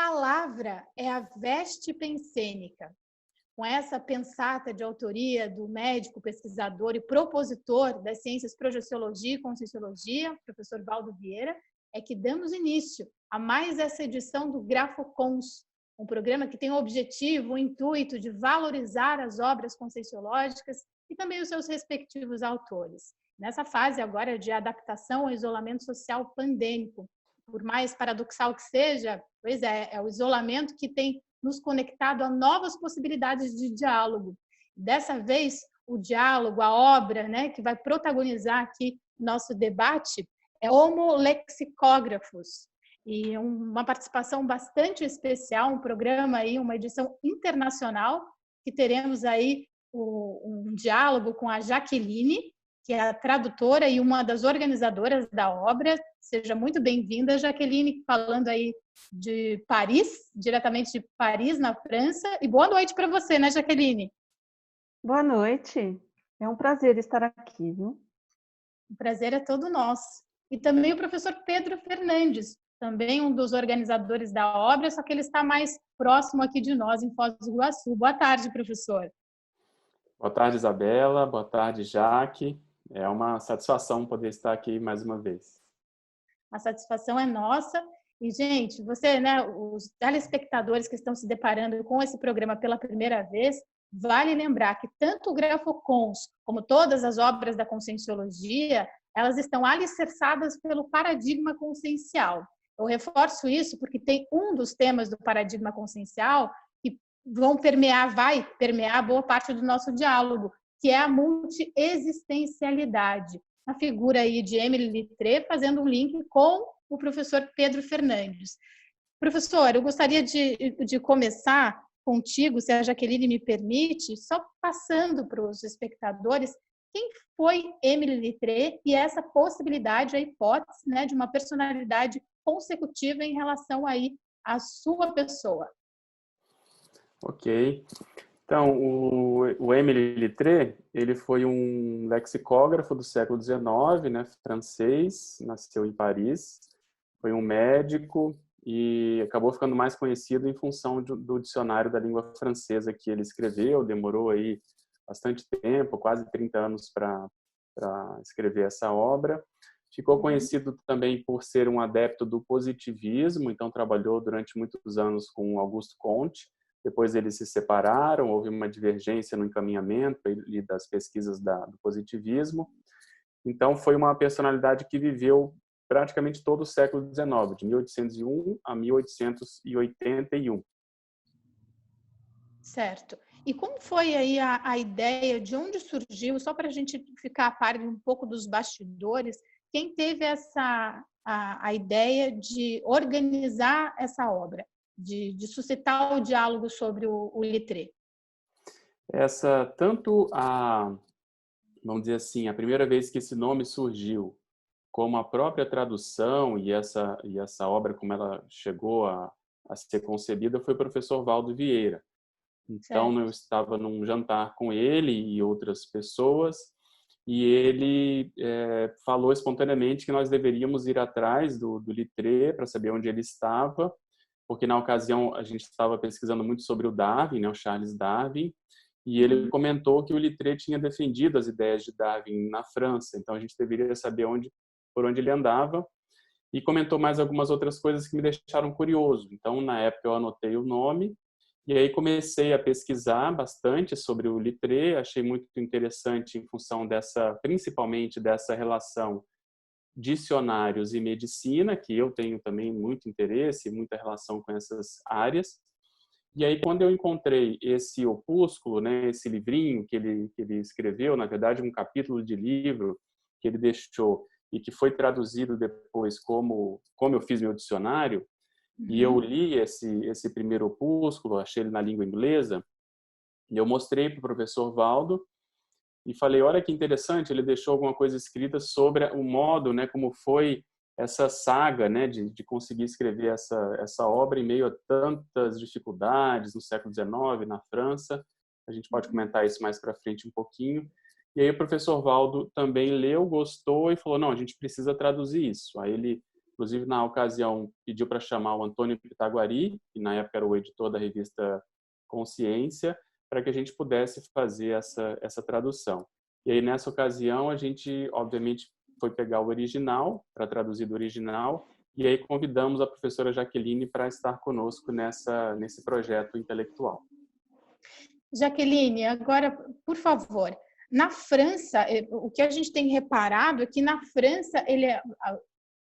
palavra é a veste pensênica. Com essa pensata de autoria do médico, pesquisador e propositor das ciências projeciologia e conscienciologia, professor Valdo Vieira, é que damos início a mais essa edição do GrafoCons, um programa que tem o objetivo, o intuito de valorizar as obras conscienciológicas e também os seus respectivos autores. Nessa fase agora de adaptação ao isolamento social pandêmico, por mais paradoxal que seja, pois é o isolamento que tem nos conectado a novas possibilidades de diálogo. Dessa vez, o diálogo, a obra, que vai protagonizar aqui nosso debate é Homo Lexicógrafos, e uma participação bastante especial, um programa aí, uma edição internacional, que teremos aí um diálogo com a Jaqueline, que é a tradutora e uma das organizadoras da obra. Seja muito bem-vinda, Jaqueline, falando aí de Paris, diretamente de Paris, na França. E boa noite para você, né, Jaqueline? Boa noite. É um prazer estar aqui, viu? O prazer é todo nosso. E também o professor Pedro Fernandes, também um dos organizadores da obra, só que ele está mais próximo aqui de nós, em Foz do Iguaçu. Boa tarde, professor. Boa tarde, Isabela. Boa tarde, Jaque. É uma satisfação poder estar aqui mais uma vez. A satisfação é nossa. E, gente, os telespectadores que estão se deparando com esse programa pela primeira vez, vale lembrar que tanto o GrafoCons como todas as obras da conscienciologia, elas estão alicerçadas pelo paradigma consciencial. Eu reforço isso porque tem um dos temas do paradigma consciencial que vai permear boa parte do nosso diálogo, que é a multiexistencialidade. A figura aí de Émile Littré, fazendo um link com o professor Pedro Fernandes. Professor, eu gostaria de começar contigo, se a Jaqueline me permite, só passando para os espectadores quem foi Émile Littré e essa possibilidade, a hipótese, de uma personalidade consecutiva em relação aí à sua pessoa. Ok. Então, o Émile Littré, ele foi um lexicógrafo do século XIX, francês, nasceu em Paris, foi um médico e acabou ficando mais conhecido em função do dicionário da língua francesa que ele escreveu. Demorou aí bastante tempo, quase 30 anos para escrever essa obra. Ficou conhecido também por ser um adepto do positivismo, então trabalhou durante muitos anos com Auguste Comte. Depois eles se separaram, houve uma divergência no encaminhamento das pesquisas do positivismo. Então, foi uma personalidade que viveu praticamente todo o século XIX, de 1801 a 1881. Certo. E como foi aí a ideia, de onde surgiu, só para a gente ficar a par um pouco dos bastidores, quem teve a ideia de organizar essa obra? De suscitar o diálogo sobre o Littré? Vamos dizer assim, a primeira vez que esse nome surgiu, como a própria tradução e essa obra, como ela chegou a ser concebida, foi o professor Valdo Vieira. Então, eu estava num jantar com ele e outras pessoas, e ele falou espontaneamente que nós deveríamos ir atrás do Littré para saber onde ele estava, porque na ocasião a gente estava pesquisando muito sobre o Darwin, o Charles Darwin, e ele comentou que o Littré tinha defendido as ideias de Darwin na França, então a gente deveria saber por onde ele andava, e comentou mais algumas outras coisas que me deixaram curioso. Então, na época, eu anotei o nome, e aí comecei a pesquisar bastante sobre o Littré, achei muito interessante em função principalmente dessa relação dicionários e medicina, que eu tenho também muito interesse, muita relação com essas áreas. E aí, quando eu encontrei esse opúsculo, esse livrinho que ele escreveu, na verdade, um capítulo de livro que ele deixou e que foi traduzido depois como eu fiz meu dicionário, e eu li esse primeiro opúsculo, achei ele na língua inglesa, e eu mostrei para o professor Valdo, e falei, olha que interessante, ele deixou alguma coisa escrita sobre o modo, como foi essa saga, de conseguir escrever essa obra em meio a tantas dificuldades no século XIX, na França. A gente pode comentar isso mais para frente um pouquinho. E aí o professor Valdo também leu, gostou e falou, não, a gente precisa traduzir isso. Aí ele inclusive na ocasião pediu para chamar o Antônio Pitaguari, que na época era o editor da revista Consciência, para que a gente pudesse fazer essa tradução. E aí, nessa ocasião, a gente, obviamente, foi pegar o original, para traduzir do original, e aí convidamos a professora Jaqueline para estar conosco nesse projeto intelectual. Jaqueline, agora, por favor, na França, o que a gente tem reparado é que na França, ele é,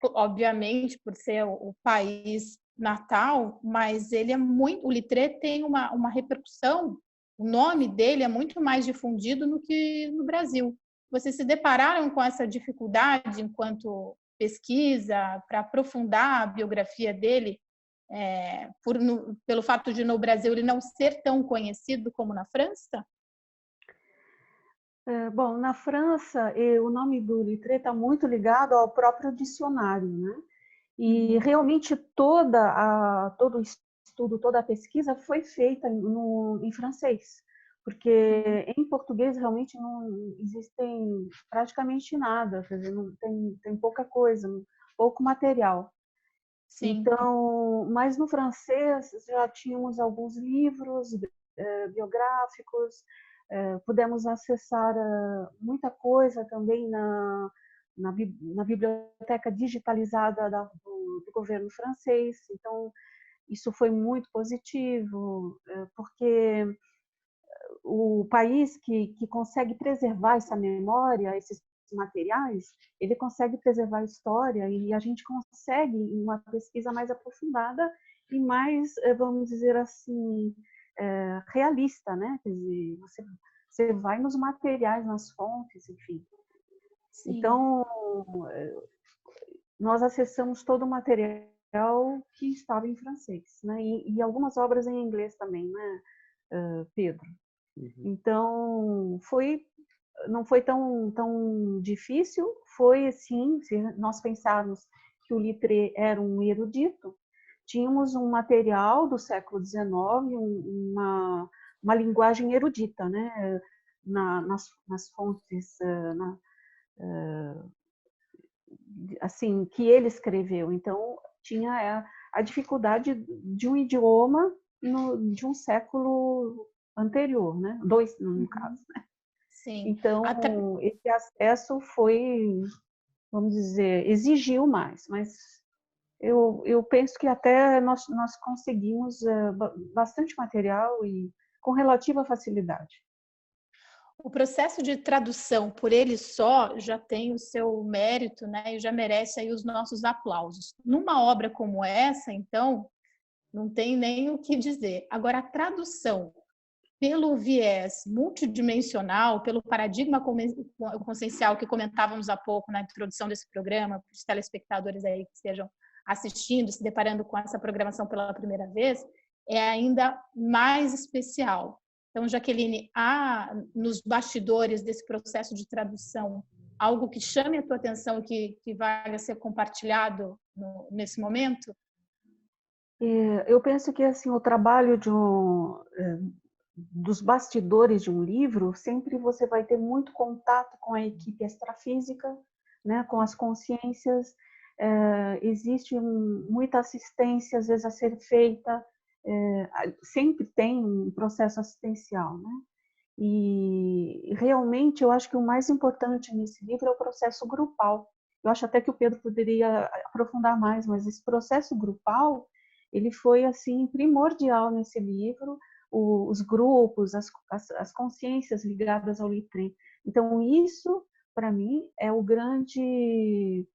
obviamente, por ser o país natal, mas ele é muito, o Littré tem uma repercussão, o nome dele é muito mais difundido do que no Brasil. Vocês se depararam com essa dificuldade enquanto pesquisa para aprofundar a biografia dele, pelo fato de no Brasil ele não ser tão conhecido como na França? Bom, na França, o nome do Littré está muito ligado ao próprio dicionário, né? E realmente todo o estudo, toda a pesquisa foi feita em francês, porque em português realmente não existem praticamente nada, quer dizer, não tem pouca coisa, pouco material. Sim. Então, mas no francês já tínhamos alguns livros biográficos, pudemos acessar muita coisa também na biblioteca digitalizada do governo francês. Então, isso foi muito positivo, porque o país que consegue preservar essa memória, esses materiais, ele consegue preservar a história e a gente consegue uma pesquisa mais aprofundada e mais, vamos dizer assim, realista, né? Quer dizer, você vai nos materiais, nas fontes, enfim. Sim. Então, nós acessamos todo o material que estava em francês, né? E algumas obras em inglês também, né, Pedro? Então, não foi tão difícil, foi assim, se nós pensarmos que o Littré era um erudito, tínhamos um material do século XIX, uma linguagem erudita, né? Nas fontes assim que ele escreveu. Então tinha a dificuldade de um idioma de um século anterior, né? Dois no caso, né? Sim. Então esse acesso foi, vamos dizer, exigiu mais, mas eu penso que até nós conseguimos bastante material e com relativa facilidade. O processo de tradução por ele só já tem o seu mérito, né? E já merece aí os nossos aplausos. Numa obra como essa, então, não tem nem o que dizer. Agora, a tradução pelo viés multidimensional, pelo paradigma consciencial que comentávamos há pouco na introdução desse programa, para os telespectadores aí que estejam assistindo, se deparando com essa programação pela primeira vez, é ainda mais especial. Então, Jaqueline, há nos bastidores desse processo de tradução algo que chame a tua atenção e que vai ser compartilhado nesse momento? Eu penso que assim o trabalho dos bastidores de um livro, sempre você vai ter muito contato com a equipe extrafísica, né, com as consciências. Existe muita assistência, às vezes, a ser feita. Sempre tem um processo assistencial, né? E realmente eu acho que o mais importante nesse livro é o processo grupal. Eu acho até que o Pedro poderia aprofundar mais, mas esse processo grupal, ele foi assim primordial nesse livro, os grupos, as consciências ligadas ao Littré. Então isso, para mim, é o grande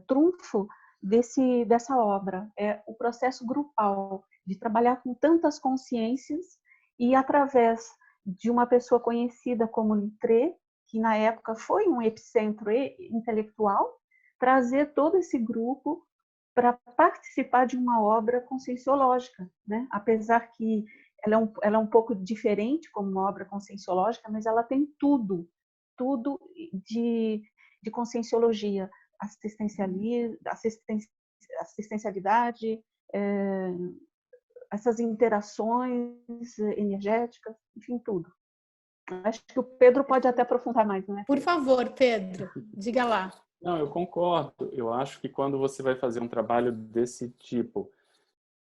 trunfo dessa obra, é o processo grupal, de trabalhar com tantas consciências e através de uma pessoa conhecida como Littré, que na época foi um epicentro intelectual, trazer todo esse grupo para participar de uma obra conscienciológica, né? Apesar que ela é um pouco diferente como uma obra conscienciológica, mas ela tem tudo de conscienciologia, assistencialidade, essas interações energéticas, enfim, tudo. Acho que o Pedro pode até aprofundar mais, né? Por favor, Pedro, diga lá. Não, eu concordo. Eu acho que quando você vai fazer um trabalho desse tipo,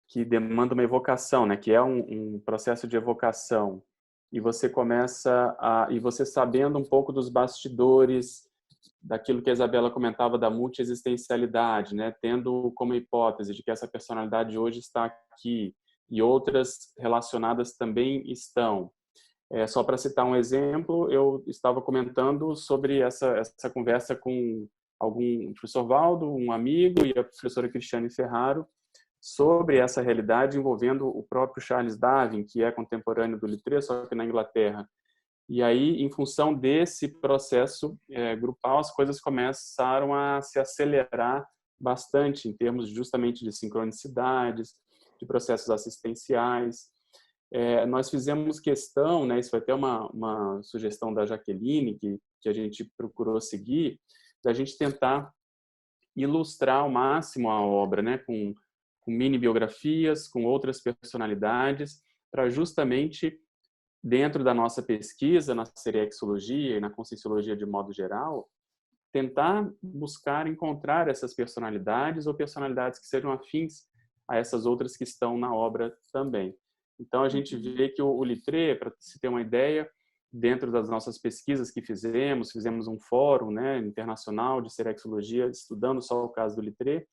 que demanda uma evocação, né, que é um processo de evocação, e você e você sabendo um pouco dos bastidores, daquilo que a Isabela comentava da multiexistencialidade, né, tendo como hipótese de que essa personalidade hoje está aqui e outras relacionadas também estão. Só para citar um exemplo, eu estava comentando sobre essa conversa com o professor Valdo, um amigo, e a professora Cristiane Ferraro, sobre essa realidade envolvendo o próprio Charles Darwin, que é contemporâneo do Littré, só que na Inglaterra. E aí, em função desse processo grupal, as coisas começaram a se acelerar bastante em termos justamente de sincronicidades, de processos assistenciais. Nós fizemos questão, né, isso foi até uma sugestão da Jaqueline, que a gente procurou seguir, da gente tentar ilustrar ao máximo a obra, né, com mini biografias, com outras personalidades, para justamente, dentro da nossa pesquisa na serexologia e na conscienciologia de modo geral, tentar buscar encontrar essas personalidades ou personalidades que sejam afins a essas outras que estão na obra também. Então, a gente vê que o Littré, para se ter uma ideia, dentro das nossas pesquisas que fizemos um fórum, né, internacional de serexologia, estudando só o caso do Littré,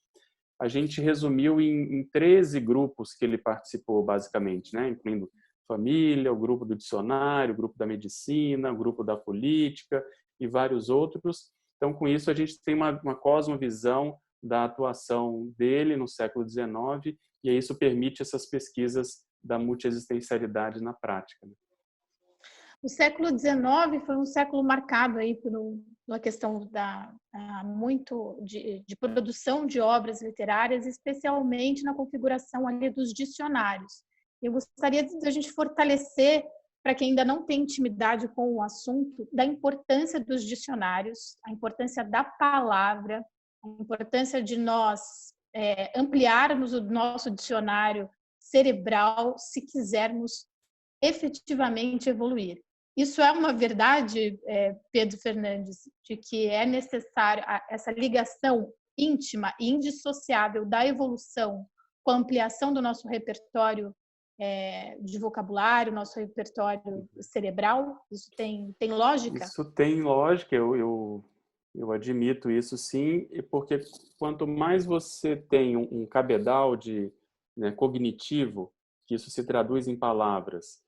a gente resumiu em 13 grupos que ele participou, basicamente, né, incluindo família, o grupo do dicionário, o grupo da medicina, o grupo da política e vários outros. Então, com isso, a gente tem uma cosmovisão da atuação dele no século XIX, e isso permite essas pesquisas da multiexistencialidade na prática. O século XIX foi um século marcado aí pela questão de produção de obras literárias, especialmente na configuração ali dos dicionários. Eu gostaria de a gente fortalecer, para quem ainda não tem intimidade com o assunto, da importância dos dicionários, a importância da palavra, a importância de nós ampliarmos o nosso dicionário cerebral se quisermos efetivamente evoluir. Isso é uma verdade, Pedro Fernandes, de que é necessário essa ligação íntima e indissociável da evolução com a ampliação do nosso repertório de vocabulário, nosso repertório cerebral? Isso tem lógica? Isso tem lógica, eu admito isso sim, porque quanto mais você tem um cabedal né, cognitivo, que isso se traduz em palavras,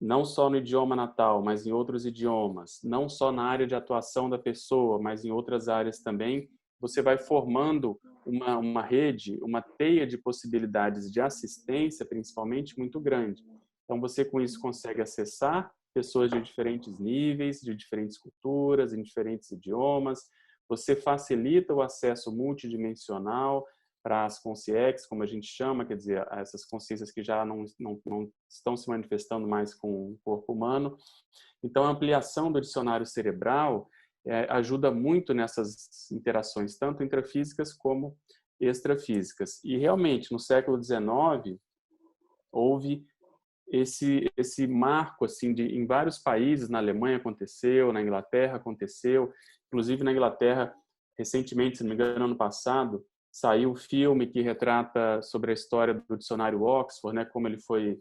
não só no idioma natal, mas em outros idiomas, não só na área de atuação da pessoa, mas em outras áreas também, você vai formando uma rede, uma teia de possibilidades de assistência, principalmente, muito grande. Então, você com isso consegue acessar pessoas de diferentes níveis, de diferentes culturas, em diferentes idiomas, você facilita o acesso multidimensional para as consciex, como a gente chama, quer dizer, essas consciências que já não estão se manifestando mais com o corpo humano. Então, a ampliação do dicionário cerebral ajuda muito nessas interações, tanto intrafísicas como extrafísicas. E, realmente, no século XIX, houve esse marco assim em vários países. Na Alemanha aconteceu, na Inglaterra aconteceu, inclusive na Inglaterra, recentemente, se não me engano, ano passado, saiu um filme que retrata sobre a história do dicionário Oxford, né, como ele foi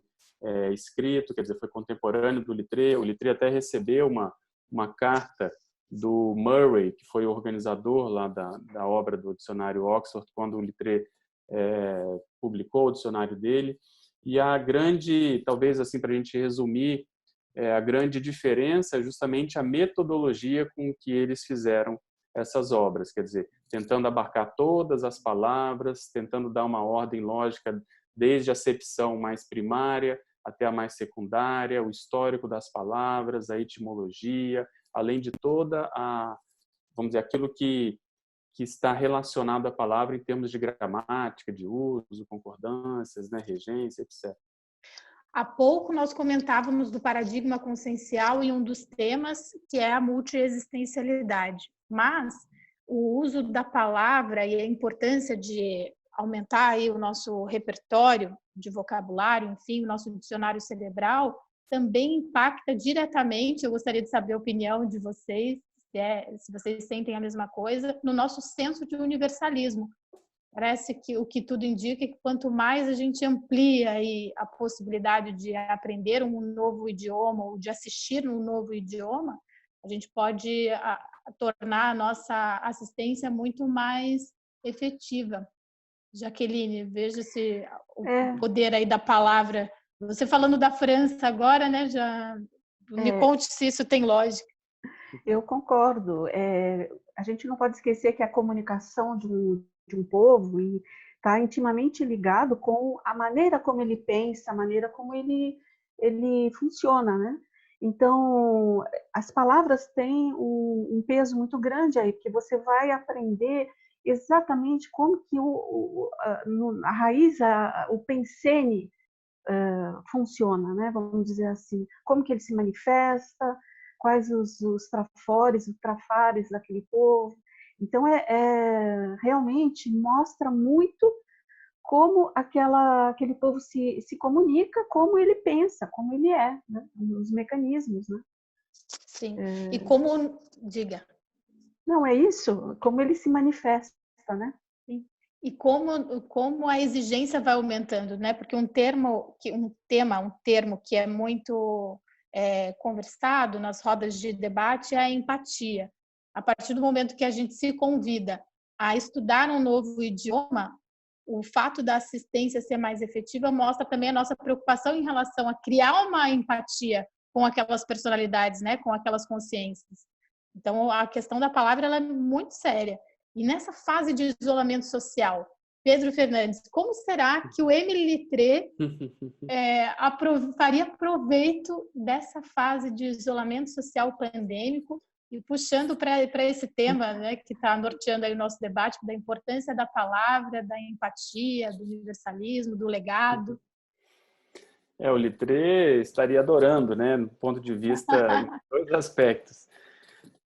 escrito, quer dizer, foi contemporâneo do Littré. O Littré até recebeu uma carta do Murray, que foi o organizador lá da obra do dicionário Oxford, quando o Littré publicou o dicionário dele. E a grande, talvez assim para a gente resumir, a grande diferença é justamente a metodologia com que eles fizeram essas obras, quer dizer, tentando abarcar todas as palavras, tentando dar uma ordem lógica desde a acepção mais primária até a mais secundária, o histórico das palavras, a etimologia, além de toda vamos dizer, aquilo que está relacionado à palavra em termos de gramática, de uso, concordâncias, né, regência, etc. Há pouco nós comentávamos do paradigma consciencial e um dos temas que é a multiexistencialidade, mas o uso da palavra e a importância de aumentar aí o nosso repertório de vocabulário, enfim, o nosso dicionário cerebral, também impacta diretamente, eu gostaria de saber a opinião de vocês, se vocês sentem a mesma coisa, no nosso senso de universalismo. Parece que o que tudo indica é que quanto mais a gente amplia aí a possibilidade de aprender um novo idioma ou de assistir um novo idioma, a gente pode tornar a nossa assistência muito mais efetiva. Jaqueline, veja se o poder aí da palavra. Você falando da França agora, né? Me conte se isso tem lógica. Eu concordo. A gente não pode esquecer que a comunicação de um povo está intimamente ligado com a maneira como ele pensa, a maneira como ele funciona, né? Então, as palavras têm um peso muito grande aí, porque você vai aprender exatamente como que a raiz, o pensene funciona, né? Vamos dizer assim, como que ele se manifesta, quais os trafores, os trafares daquele povo. Então, realmente mostra muito como aquele povo se comunica, como ele pensa, como ele é, né? Os mecanismos, né? Sim. E como... Diga. Não, é isso, como ele se manifesta, né? Sim. E como a exigência vai aumentando, né? Porque um termo que é muito conversado nas rodas de debate é a empatia. A partir do momento que a gente se convida a estudar um novo idioma, o fato da assistência ser mais efetiva mostra também a nossa preocupação em relação a criar uma empatia com aquelas personalidades, né? Com aquelas consciências. Então, a questão da palavra ela é muito séria. E nessa fase de isolamento social, Pedro Fernandes, como será que o Émile Littré faria proveito dessa fase de isolamento social pandêmico e puxando para esse tema, né, que está norteando aí o nosso debate, da importância da palavra, da empatia, do universalismo, do legado? O Littré estaria adorando, né, do ponto de vista em dois aspectos.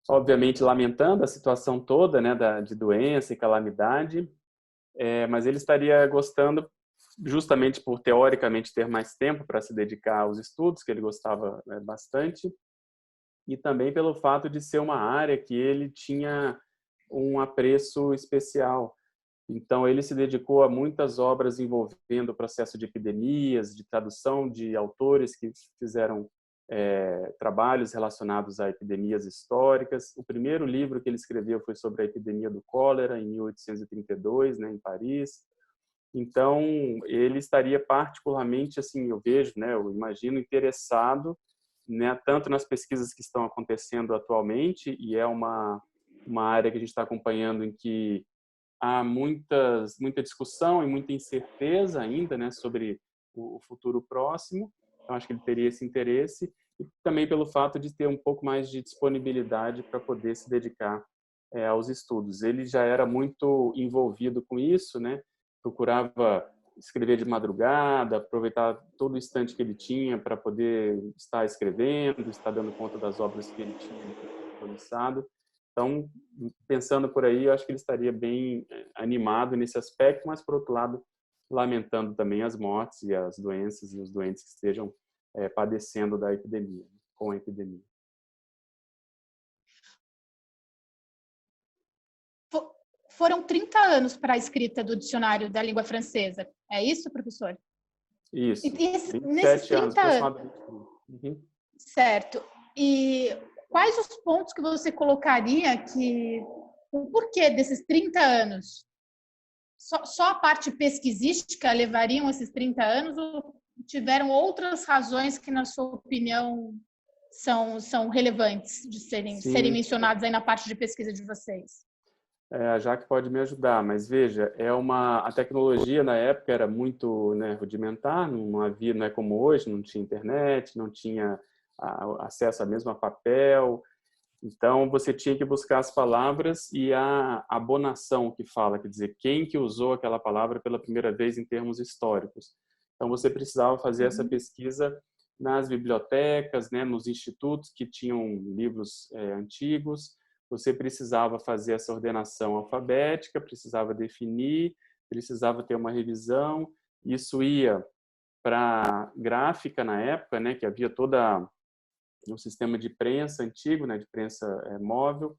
Obviamente lamentando a situação toda, né, de doença e calamidade, mas ele estaria gostando justamente por teoricamente ter mais tempo para se dedicar aos estudos, que ele gostava bastante, e também pelo fato de ser uma área que ele tinha um apreço especial. Então, ele se dedicou a muitas obras envolvendo o processo de epidemias, de tradução de autores que fizeram trabalhos relacionados a epidemias históricas. O primeiro livro que ele escreveu foi sobre a epidemia do cólera, em 1832, né, em Paris. Então, ele estaria particularmente, assim, eu vejo, né, eu imagino, interessado, né, tanto nas pesquisas que estão acontecendo atualmente, e é uma área que a gente está acompanhando em que há muita discussão e muita incerteza ainda, né, sobre o futuro próximo. Então, acho que ele teria esse interesse e também pelo fato de ter um pouco mais de disponibilidade para poder se dedicar aos estudos. Ele já era muito envolvido com isso, né? Procurava escrever de madrugada, aproveitar todo o instante que ele tinha para poder estar escrevendo, estar dando conta das obras que ele tinha começado. Então, pensando por aí, eu acho que ele estaria bem animado nesse aspecto, mas, por outro lado, lamentando também as mortes e as doenças e os doentes que estejam padecendo da epidemia, com a epidemia. Foram 30 anos para a escrita do dicionário da língua francesa. É isso, professor? Isso. Nesses 30 anos. Uhum. Certo. E quais os pontos que você colocaria o porquê desses 30 anos? Só a parte pesquisística levariam esses 30 anos ou tiveram outras razões que, na sua opinião, são relevantes de serem mencionadas aí na parte de pesquisa de vocês? A Jaque pode me ajudar, mas veja, a tecnologia na época era muito, né, rudimentar, não é como hoje, não tinha internet, não tinha acesso a mesmo a papel. Então, você tinha que buscar as palavras e a abonação que fala, quer dizer, quem que usou aquela palavra pela primeira vez em termos históricos. Então, você precisava fazer essa pesquisa nas bibliotecas, né, nos institutos que tinham livros antigos. Você precisava fazer essa ordenação alfabética, precisava definir, precisava ter uma revisão. Isso ia para gráfica na época, né, que havia toda um sistema de prensa antigo, né, de prensa móvel.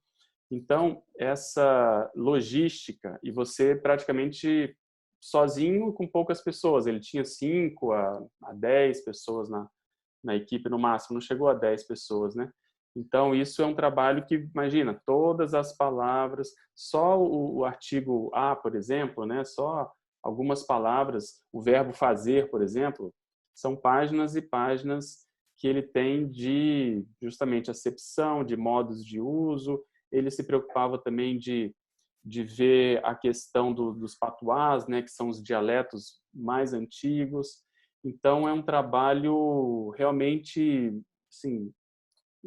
Então, essa logística, e você praticamente sozinho com poucas pessoas, ele tinha 5 a 10 pessoas na equipe no máximo, não chegou a 10 pessoas, né? Então, isso é um trabalho que, imagina, todas as palavras, só o artigo A, por exemplo, né? Só algumas palavras, o verbo fazer, por exemplo, são páginas e páginas que ele tem de, justamente, acepção, de modos de uso. Ele se preocupava também de ver a questão dos patuás, né? Que são os dialetos mais antigos. Então, é um trabalho realmente, assim,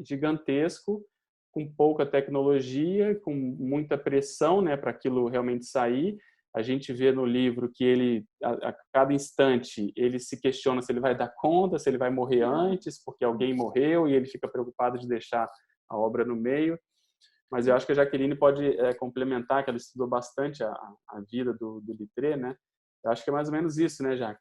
gigantesco, com pouca tecnologia, com muita pressão, né, para aquilo realmente sair. A gente vê no livro que ele, a cada instante, ele se questiona se ele vai dar conta, se ele vai morrer antes, porque alguém morreu e ele fica preocupado de deixar a obra no meio. Mas eu acho que a Jaqueline pode complementar, que ela estudou bastante a vida do Littré, né? Eu acho que é mais ou menos isso, né, Jaque?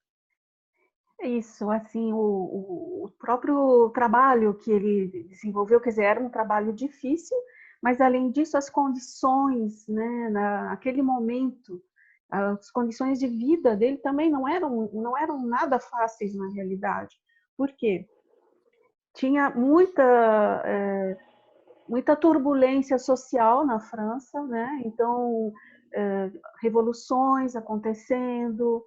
Isso, assim, o próprio trabalho que ele desenvolveu, quer dizer, era um trabalho difícil, mas além disso, as condições, né, naquele momento, as condições de vida dele também não eram nada fáceis na realidade. Por quê? Tinha muita turbulência social na França, né? Então, revoluções acontecendo,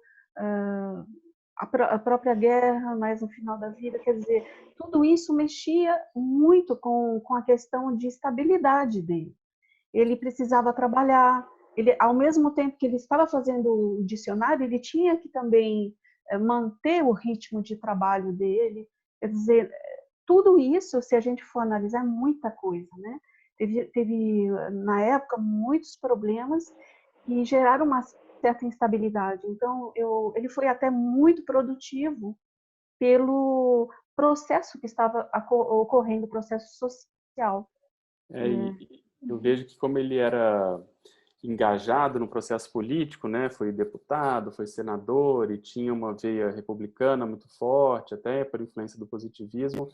a própria guerra, mais no final da vida, quer dizer, tudo isso mexia muito com a questão de estabilidade dele. Ele precisava trabalhar, ele, ao mesmo tempo que ele estava fazendo o dicionário, ele tinha que também manter o ritmo de trabalho dele, quer dizer, tudo isso, se a gente for analisar, é muita coisa, né? Teve na época, muitos problemas que geraram uma certa instabilidade. Então, ele foi até muito produtivo pelo processo que estava ocorrendo, o processo social. E eu vejo que como ele era engajado no processo político, né? Foi deputado, foi senador e tinha uma veia republicana muito forte, até por influência do positivismo.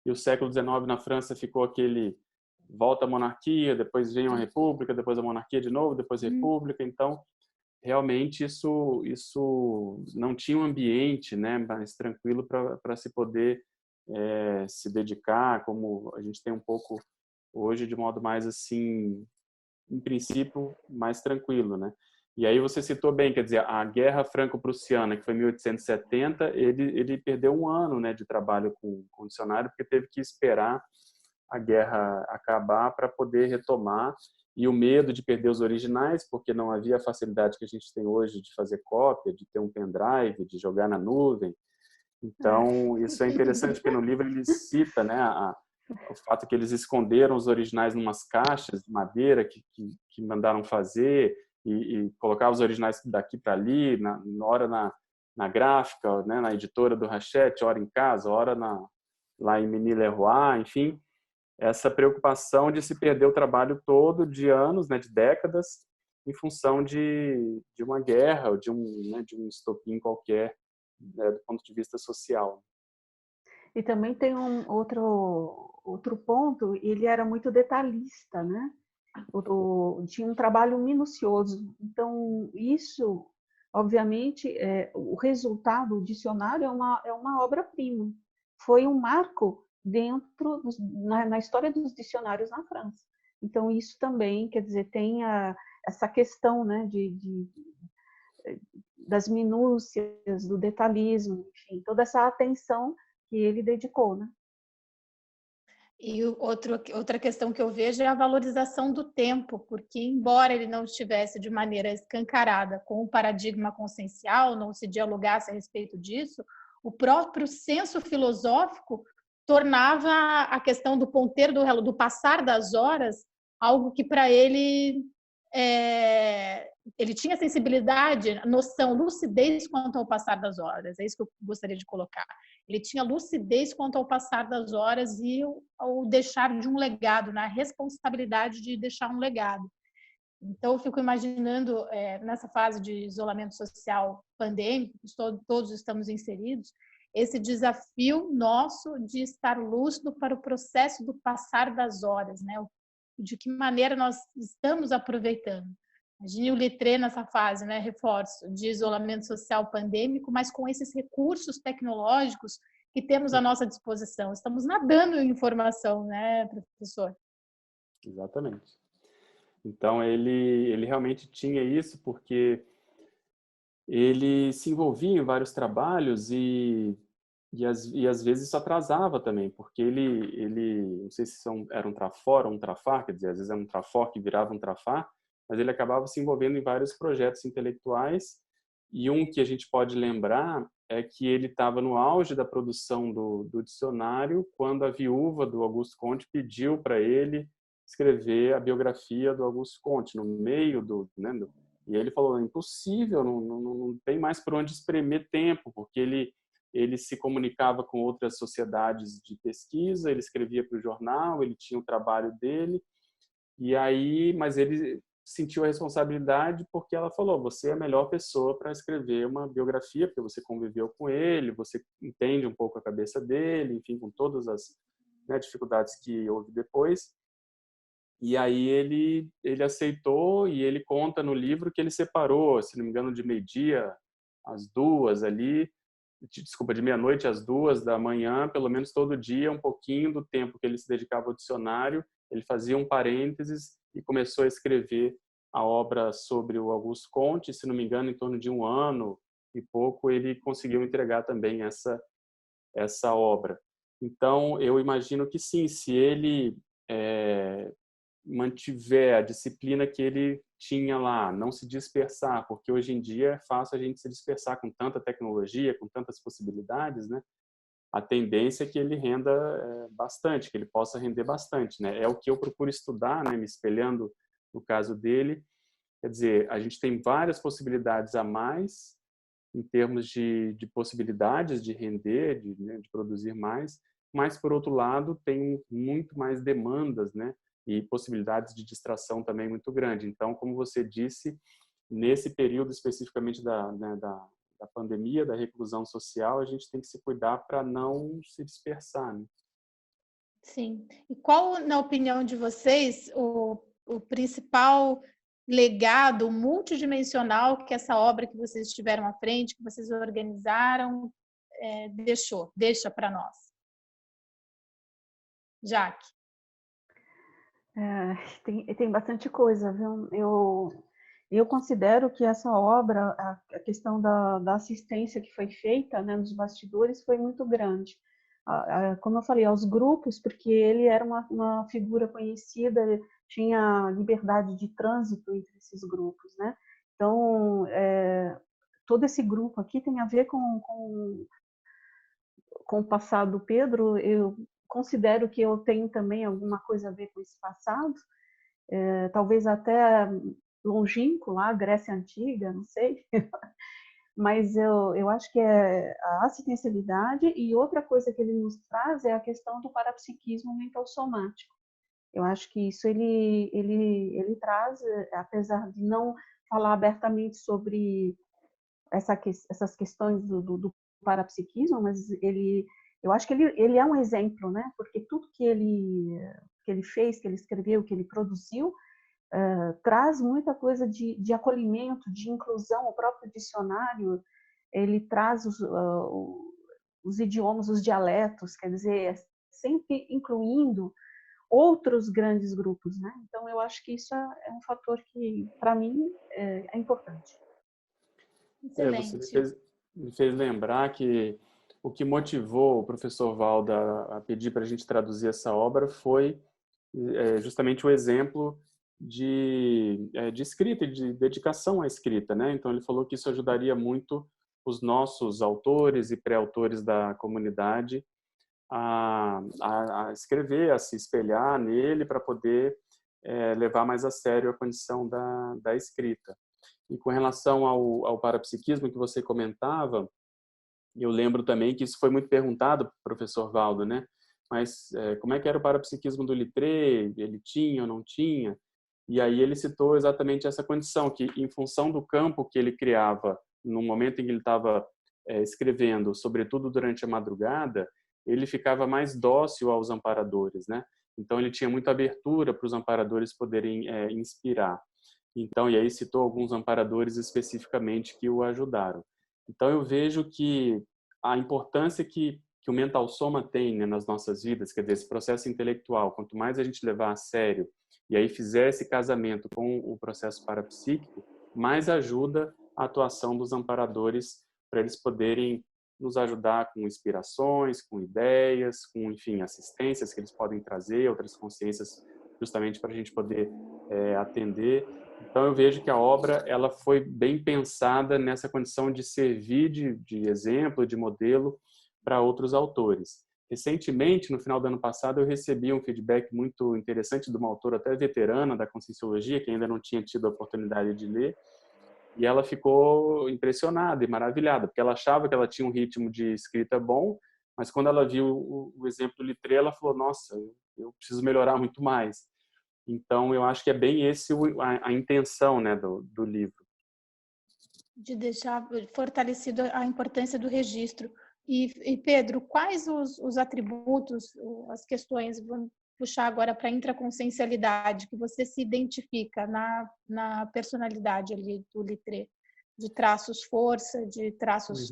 E o século XIX na França ficou aquele volta à monarquia, depois vem uma república, depois a monarquia de novo, depois a república. Então, realmente isso não tinha um ambiente, né, mais tranquilo para se poder se dedicar, como a gente tem um pouco hoje, de modo mais assim, em princípio, mais tranquilo, né? E aí você citou bem, quer dizer, a Guerra Franco-Prussiana, que foi em 1870, ele perdeu um ano, né, de trabalho com o dicionário, porque teve que esperar a guerra acabar para poder retomar, e o medo de perder os originais, porque não havia a facilidade que a gente tem hoje de fazer cópia, de ter um pendrive, de jogar na nuvem. Então, isso é interessante, porque no livro ele cita, né, o fato que eles esconderam os originais em umas caixas de madeira que mandaram fazer e colocar os originais daqui para ali, hora na gráfica, né, na editora do Hachette, hora em casa, hora lá em Menil-Leroy, enfim, essa preocupação de se perder o trabalho todo de anos, né, de décadas, em função de uma guerra ou de um estopim qualquer, né, do ponto de vista social. E também tem um outro ponto, ele era muito detalhista, né? Tinha um trabalho minucioso. Então, isso, obviamente, o resultado, o dicionário é uma obra-prima. Foi um marco na história dos dicionários na França. Então, isso também, quer dizer, tem essa questão, né, das minúcias, do detalhismo, enfim, toda essa atenção que ele dedicou, né? E outra questão que eu vejo é a valorização do tempo, porque embora ele não estivesse de maneira escancarada com o paradigma consciencial, não se dialogasse a respeito disso, o próprio senso filosófico tornava a questão do ponteiro do relógio, do passar das horas, algo que para ele ele tinha sensibilidade, noção, lucidez quanto ao passar das horas. É isso que eu gostaria de colocar. Ele tinha lucidez quanto ao passar das horas e ao deixar de um legado, na responsabilidade de deixar um legado. Então, eu fico imaginando, nessa fase de isolamento social pandêmico, todos estamos inseridos, esse desafio nosso de estar lúcido para o processo do passar das horas, né? de que maneira nós estamos aproveitando. Imagine o Lettré nessa fase, né, reforço, de isolamento social pandêmico, mas com esses recursos tecnológicos que temos à nossa disposição. Estamos nadando em informação, né, professor? Exatamente. Então, ele realmente tinha isso porque ele se envolvia em vários trabalhos e às vezes isso atrasava também, porque não sei se era um trafor ou um trafar, quer dizer, às vezes era um trafor que virava um trafar, mas ele acabava se envolvendo em vários projetos intelectuais, e um que a gente pode lembrar é que ele estava no auge da produção do dicionário quando a viúva do Auguste Comte pediu para ele escrever a biografia do Auguste Comte, no meio e ele falou, é impossível, não tem mais por onde espremer tempo, porque ele se comunicava com outras sociedades de pesquisa, ele escrevia para o jornal, ele tinha o trabalho dele, mas ele sentiu a responsabilidade porque ela falou, você é a melhor pessoa para escrever uma biografia, porque você conviveu com ele, você entende um pouco a cabeça dele, enfim, com todas as, né, dificuldades que houve depois. E aí ele aceitou e ele conta no livro que ele separou, se não me engano, de meio-dia às 2 ali, desculpa, de meia-noite às 2 da manhã, pelo menos todo dia, um pouquinho do tempo que ele se dedicava ao dicionário, ele fazia um parênteses e começou a escrever a obra sobre o Auguste Comte, se não me engano, em torno de 1 ano e pouco, ele conseguiu entregar também essa obra. Então, eu imagino que sim, se ele mantiver a disciplina que ele tinha lá, não se dispersar, porque hoje em dia é fácil a gente se dispersar com tanta tecnologia, com tantas possibilidades, né? A tendência é que ele renda bastante, que ele possa render bastante, né? É o que eu procuro estudar, né? Me espelhando no caso dele. Quer dizer, a gente tem várias possibilidades a mais em termos de possibilidades de render, de produzir mais, mas, por outro lado, tem muito mais demandas, né? E possibilidades de distração também muito grande. Então, como você disse, nesse período especificamente da pandemia, da reclusão social, a gente tem que se cuidar para não se dispersar, né? Sim. E qual, na opinião de vocês, o principal legado multidimensional que essa obra que vocês tiveram à frente, que vocês organizaram, deixa para nós? Jaque. Tem bastante coisa, viu? Eu considero que essa obra, a questão da assistência que foi feita, né, nos bastidores foi muito grande. Como eu falei, aos grupos, porque ele era uma figura conhecida, tinha liberdade de trânsito entre esses grupos, né? Então, todo esse grupo aqui tem a ver com o passado do Pedro. Eu considero que eu tenho também alguma coisa a ver com esse passado, talvez até longínquo, lá, Grécia Antiga, não sei. Mas eu acho que é a assistencialidade, e outra coisa que ele nos traz é a questão do parapsiquismo mental somático. Eu acho que isso ele traz, apesar de não falar abertamente sobre essas questões do parapsiquismo, mas eu acho que ele é um exemplo, né? Porque tudo que ele fez, que ele escreveu, que ele produziu, traz muita coisa de acolhimento, de inclusão. O próprio dicionário, ele traz os idiomas, os dialetos, quer dizer, sempre incluindo outros grandes grupos, né? Então, eu acho que isso é um fator que, para mim, é importante. Você Excelente. me fez lembrar que o que motivou o professor Valda a pedir para a gente traduzir essa obra foi justamente o exemplo de escrita e de dedicação à escrita, né? Então ele falou que isso ajudaria muito os nossos autores e pré-autores da comunidade a escrever, a se espelhar nele para poder levar mais a sério a condição da escrita. E com relação ao parapsiquismo que você comentava, eu lembro também que isso foi muito perguntado para o professor Valdo, né? Mas como é que era o parapsiquismo do Littré? Ele tinha ou não tinha? E aí ele citou exatamente essa condição, que em função do campo que ele criava no momento em que ele estava escrevendo, sobretudo durante a madrugada, ele ficava mais dócil aos amparadores, né? Então, ele tinha muita abertura para os amparadores poderem inspirar. Então, e aí citou alguns amparadores especificamente que o ajudaram. Então, eu vejo que a importância que o mental soma tem, né, nas nossas vidas, quer dizer, esse processo intelectual, quanto mais a gente levar a sério e aí fizer esse casamento com o processo parapsíquico, mais ajuda a atuação dos amparadores para eles poderem nos ajudar com inspirações, com ideias, com, enfim, assistências que eles podem trazer, outras consciências, justamente para a gente poder atender. Então, eu vejo que a obra ela foi bem pensada nessa condição de servir de exemplo, de modelo para outros autores. Recentemente, no final do ano passado, eu recebi um feedback muito interessante de uma autora até veterana da Conscienciologia, que ainda não tinha tido a oportunidade de ler, e ela ficou impressionada e maravilhada, porque ela achava que ela tinha um ritmo de escrita bom, mas quando ela viu o exemplo do Littré, ela falou, nossa, eu preciso melhorar muito mais. Então, eu acho que é bem esse a intenção, né, do livro. De deixar fortalecido a importância do registro. E Pedro, quais os atributos, as questões, vamos puxar agora para a intraconsciencialidade, que você se identifica na personalidade ali do Littré, de traços força, de traços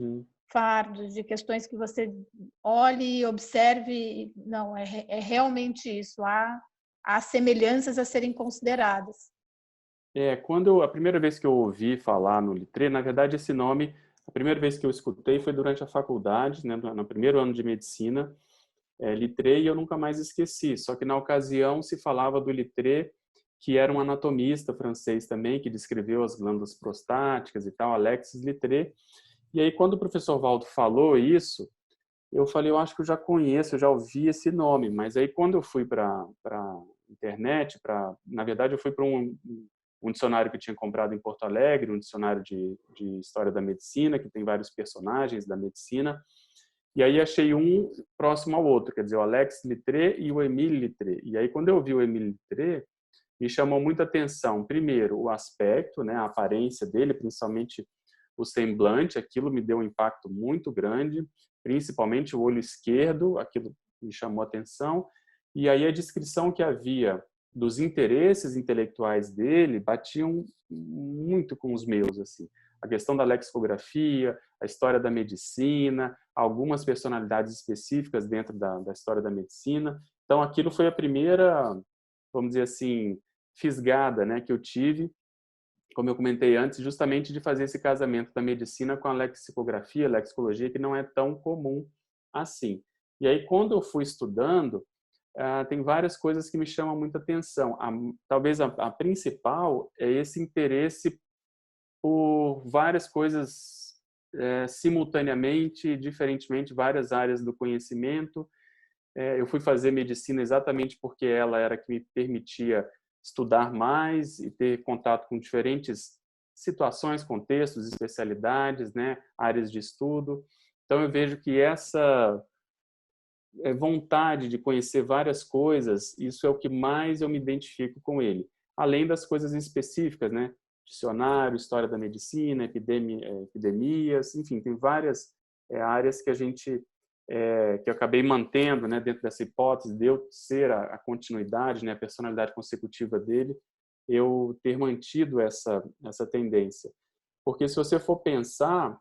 fardos, de questões que você olhe e observe, não, é realmente isso, há semelhanças a serem consideradas. A primeira vez que eu ouvi falar no Littré, na verdade esse nome, a primeira vez que eu escutei foi durante a faculdade, né, no primeiro ano de medicina, Littré, e eu nunca mais esqueci. Só que na ocasião se falava do Littré, que era um anatomista francês também, que descreveu as glândulas prostáticas e tal, Alexis Littré. E aí quando o professor Valdo falou isso, eu falei, eu acho que eu já conheço, eu já ouvi esse nome. Mas aí quando eu fui para internet, na verdade eu fui para um dicionário que eu tinha comprado em Porto Alegre, um dicionário de História da Medicina, que tem vários personagens da medicina, e aí achei um próximo ao outro, quer dizer, o Alex Littré e o Émile Littré. E aí quando eu vi o Émile Littré, me chamou muita atenção, primeiro, o aspecto, né, a aparência dele, principalmente o semblante, aquilo me deu um impacto muito grande, principalmente o olho esquerdo, aquilo me chamou atenção, e aí a descrição que havia dos interesses intelectuais dele batiam muito com os meus, assim. A questão da lexicografia, a história da medicina, algumas personalidades específicas dentro da história da medicina. Então, aquilo foi a primeira, vamos dizer assim, fisgada, né, que eu tive, como eu comentei antes, justamente de fazer esse casamento da medicina com a lexicografia, lexicologia, que não é tão comum assim. E aí, quando eu fui estudando, tem várias coisas que me chamam muita atenção. Talvez a principal é esse interesse por várias coisas simultaneamente, diferentemente, várias áreas do conhecimento. Eu fui fazer medicina exatamente porque ela era que me permitia estudar mais e ter contato com diferentes situações, contextos, especialidades, né, áreas de estudo. Então eu vejo que essa vontade de conhecer várias coisas, isso é o que mais eu me identifico com ele. Além das coisas específicas, né? Dicionário, história da medicina, epidemias, enfim, tem várias áreas que a gente que eu acabei mantendo, né, dentro dessa hipótese de eu ser a continuidade, né, a personalidade consecutiva dele, eu ter mantido essa tendência. Porque se você for pensar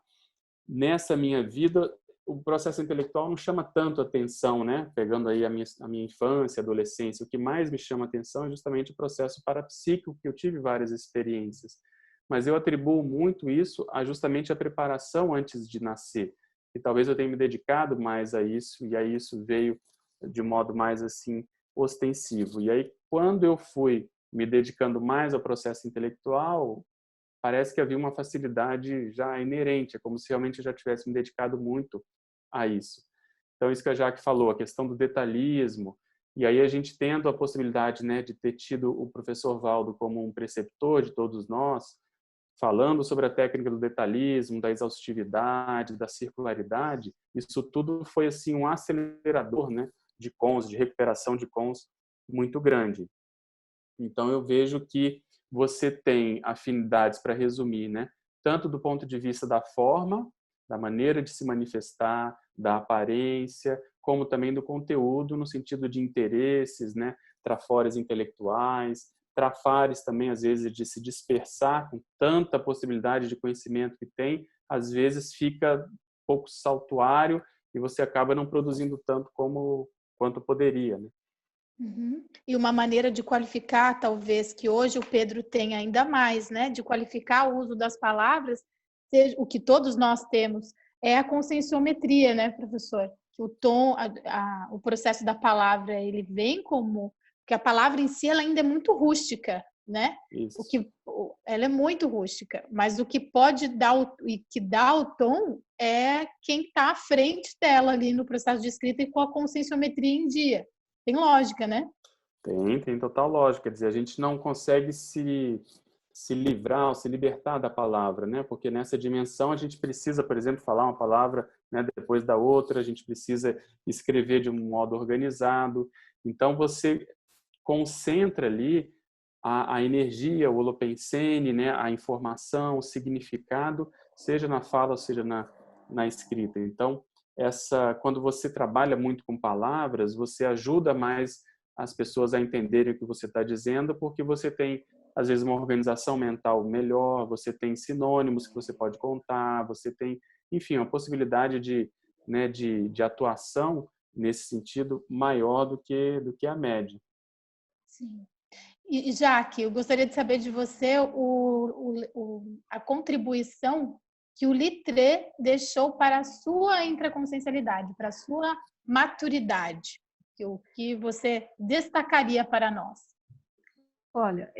nessa minha vida, o processo intelectual não chama tanto atenção, né? Pegando aí a minha infância, adolescência, o que mais me chama atenção é justamente o processo parapsíquico, que eu tive várias experiências. Mas eu atribuo muito isso a justamente a preparação antes de nascer. E talvez eu tenha me dedicado mais a isso, e aí isso veio de modo mais assim ostensivo. E aí quando eu fui me dedicando mais ao processo intelectual, parece que havia uma facilidade já inerente, é como se realmente eu já tivesse me dedicado muito a isso. Então, isso que a Jaque falou, a questão do detalhismo, e aí a gente tendo a possibilidade, né, de ter tido o professor Valdo como um preceptor de todos nós, falando sobre a técnica do detalhismo, da exaustividade, da circularidade, isso tudo foi assim um acelerador, né, de cons, de recuperação de cons muito grande. Então eu vejo que você tem afinidades, para resumir, né, tanto do ponto de vista da forma, da maneira de se manifestar, da aparência, como também do conteúdo, no sentido de interesses, né? Trafores intelectuais, trafares também, às vezes, de se dispersar com tanta possibilidade de conhecimento que tem, às vezes fica um pouco saltuário e você acaba não produzindo tanto quanto poderia, né? Uhum. E uma maneira de qualificar, talvez, que hoje o Pedro tem ainda mais, né? De qualificar o uso das palavras, seja, o que todos nós temos, é a conscienciometria, né, professor? Que o tom, o processo da palavra, ele vem como... Porque a palavra em si, ela ainda é muito rústica, né? Isso. Ela é muito rústica, mas o que pode dar e que dá o tom é quem está à frente dela ali no processo de escrita e com a conscienciometria em dia. Tem lógica, né? Tem total lógica. Quer dizer, a gente não consegue se livrar ou se libertar da palavra, né? Porque nessa dimensão a gente precisa, por exemplo, falar uma palavra, né, depois da outra, a gente precisa escrever de um modo organizado. Então, você concentra ali a energia, o holopensene, né, a informação, o significado, seja na fala, seja na escrita. Então, quando você trabalha muito com palavras, você ajuda mais as pessoas a entenderem o que você está dizendo, porque você tem, às vezes, uma organização mental melhor, você tem sinônimos que você pode contar, você tem, enfim, uma possibilidade né, de atuação nesse sentido maior do que a média. Sim. E, Jaque, eu gostaria de saber de você a contribuição que o Littré deixou para a sua intraconsciencialidade, para a sua maturidade, o que você destacaria para nós. Olha,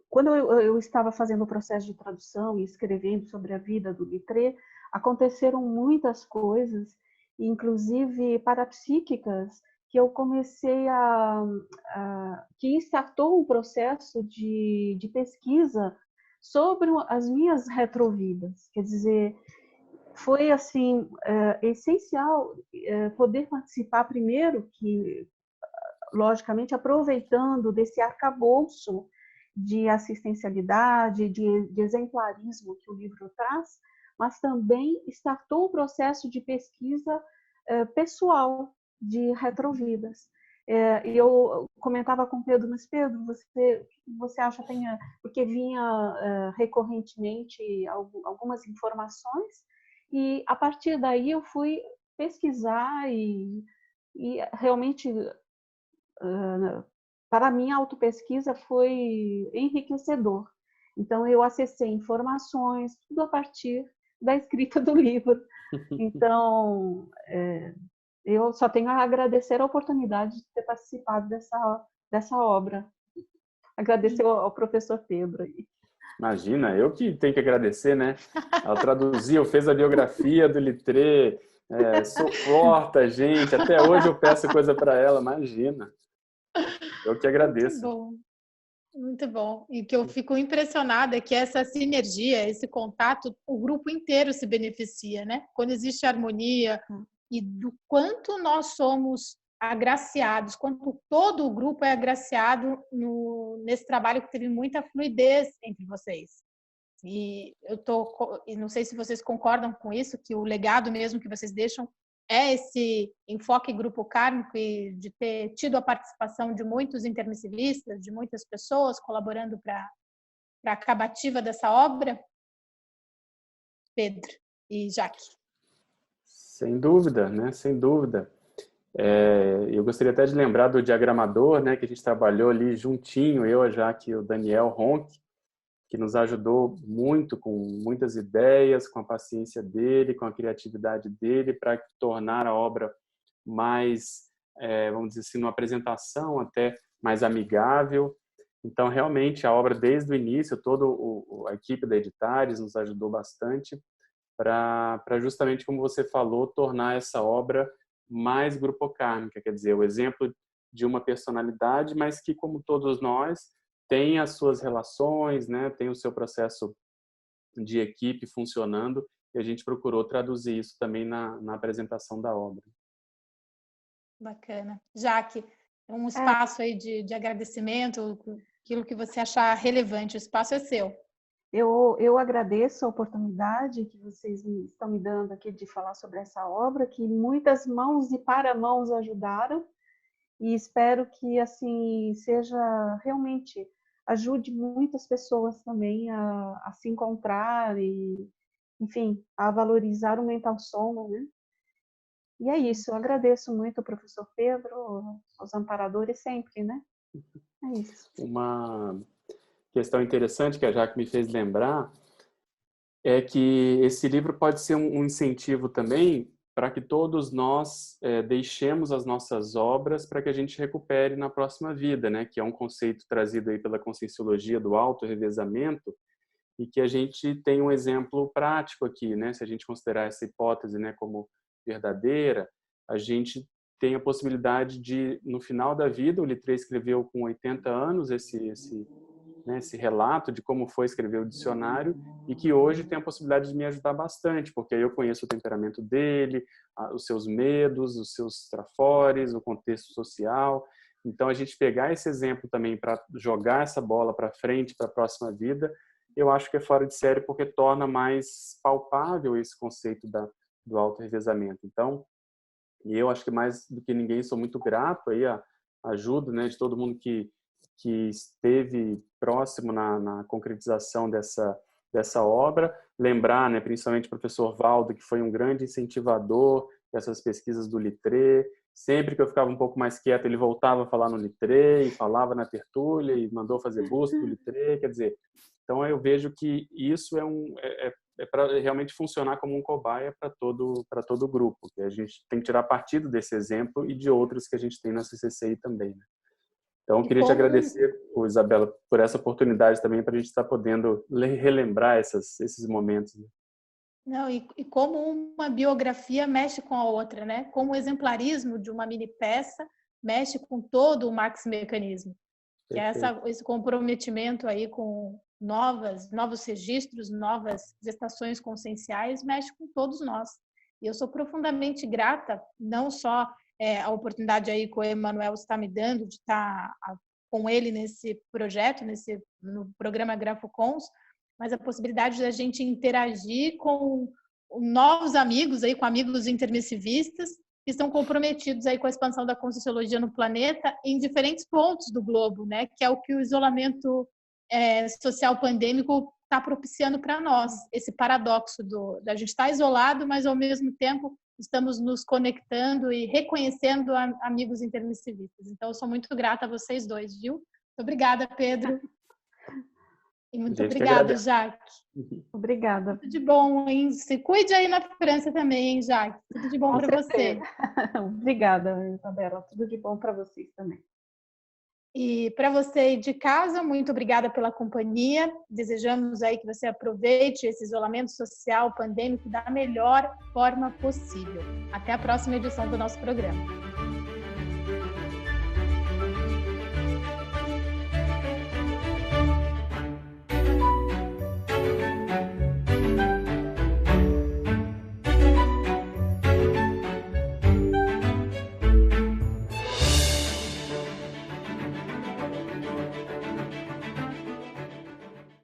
quando eu estava fazendo o processo de tradução e escrevendo sobre a vida do Littré, aconteceram muitas coisas, inclusive parapsíquicas, que eu comecei que startou um processo de pesquisa sobre as minhas retrovidas. Quer dizer, foi assim essencial poder participar primeiro, que logicamente aproveitando desse arcabouço de assistencialidade, de exemplarismo que o livro traz, mas também startou o processo de pesquisa pessoal de retrovidas. E eu comentava com o Pedro, mas Pedro, você acha porque vinha recorrentemente algumas informações, e a partir daí eu fui pesquisar e realmente para mim a autopesquisa foi enriquecedor. Então eu acessei informações, tudo a partir da escrita do livro. Então, eu só tenho a agradecer a oportunidade de ter participado dessa obra. Agradecer ao professor Pedro. Imagina, eu que tenho que agradecer, né? Ela traduziu, fez a biografia do Littré, suporta a gente. Até hoje eu peço coisa para ela, imagina. Eu que agradeço. Muito bom. Muito bom. E que eu fico impressionada é que essa sinergia, esse contato, o grupo inteiro se beneficia, né? Quando existe harmonia e do quanto nós somos agraciados, quanto todo o grupo é agraciado nesse trabalho que teve muita fluidez entre vocês. E e não sei se vocês concordam com isso, que o legado mesmo que vocês deixam é esse enfoque grupo kármico e de ter tido a participação de muitos intermissivistas, de muitas pessoas colaborando para a acabativa dessa obra? Pedro e Jaque. Sem dúvida, né? Sem dúvida. Eu gostaria até de lembrar do diagramador, né? Que a gente trabalhou ali juntinho, eu, a Jaque e o Daniel Ronck, que nos ajudou muito com muitas ideias, com a paciência dele, com a criatividade dele, para tornar a obra mais, vamos dizer assim, uma apresentação até mais amigável. Então, realmente, a obra desde o início, toda a equipe da Editares nos ajudou bastante para justamente, como você falou, tornar essa obra mais grupocármica, quer dizer, o exemplo de uma personalidade, mas que, como todos nós, tem as suas relações, né? Tem o seu processo de equipe funcionando, e a gente procurou traduzir isso também na apresentação da obra. Bacana. Jaque, um espaço aí de agradecimento, aquilo que você achar relevante, o espaço é seu. Eu agradeço a oportunidade que vocês estão me dando aqui de falar sobre essa obra, que muitas mãos e para mãos ajudaram, e espero que assim seja realmente, ajude muitas pessoas também a se encontrar e, enfim, a valorizar o mental soma, né? E é isso, eu agradeço muito ao professor Pedro, aos amparadores sempre, né? É isso. Uma questão interessante que a Jaque me fez lembrar é que esse livro pode ser um incentivo também para que todos nós deixemos as nossas obras para que a gente recupere na próxima vida, né? Que é um conceito trazido aí pela Conscienciologia do auto-revezamento, e que a gente tem um exemplo prático aqui, né? Se a gente considerar essa hipótese, né, como verdadeira, a gente tem a possibilidade de, no final da vida, o Littré escreveu com 80 anos esse relato de como foi escrever o dicionário, e que hoje tem a possibilidade de me ajudar bastante, porque eu conheço o temperamento dele, os seus medos, os seus trafores, o contexto social. Então, a gente pegar esse exemplo também para jogar essa bola para frente, para a próxima vida, eu acho que é fora de série, porque torna mais palpável esse conceito do auto-revezamento. Então, e eu acho que mais do que ninguém sou muito grato aí a ajuda, né, de todo mundo que esteve próximo na concretização dessa obra. Lembrar, né, principalmente o professor Valdo, que foi um grande incentivador dessas pesquisas do Littré. Sempre que eu ficava um pouco mais quieto, ele voltava a falar no Littré e falava na tertúlia e mandou fazer busca do Littré. Quer dizer, então eu vejo que isso é para realmente funcionar como um cobaia para todo o grupo. Que a gente tem que tirar partido desse exemplo e de outros que a gente tem na CCCI também, né? Então, eu queria te agradecer, Isabela, por essa oportunidade também para a gente estar podendo relembrar esses momentos. Né? Não, e como uma biografia mexe com a outra, né? Como o exemplarismo de uma mini peça mexe com todo o maxi-mecanismo. Que é esse comprometimento aí com novos registros, novas gestações conscienciais, mexe com todos nós. E eu sou profundamente grata, não só a oportunidade aí que o Emanuel está me dando de estar com ele nesse projeto, no programa GrafoCons, mas a possibilidade da gente interagir com novos amigos, aí, com amigos intermissivistas, que estão comprometidos aí com a expansão da Conscienciologia no planeta em diferentes pontos do globo, né? Que é o que o isolamento social pandêmico está propiciando para nós, esse paradoxo da gente estar isolado, mas ao mesmo tempo estamos nos conectando e reconhecendo amigos intermissivistas. Então, eu sou muito grata a vocês dois, viu? Muito obrigada, Pedro. E muito obrigada, Jaque. Obrigada. Tudo de bom, hein? Se cuide aí na França também, hein, Jaque? Tudo de bom para você. Obrigada, Isabela. Tudo de bom para vocês também. E para você de casa, muito obrigada pela companhia. Desejamos aí que você aproveite esse isolamento social pandêmico da melhor forma possível. Até a próxima edição do nosso programa.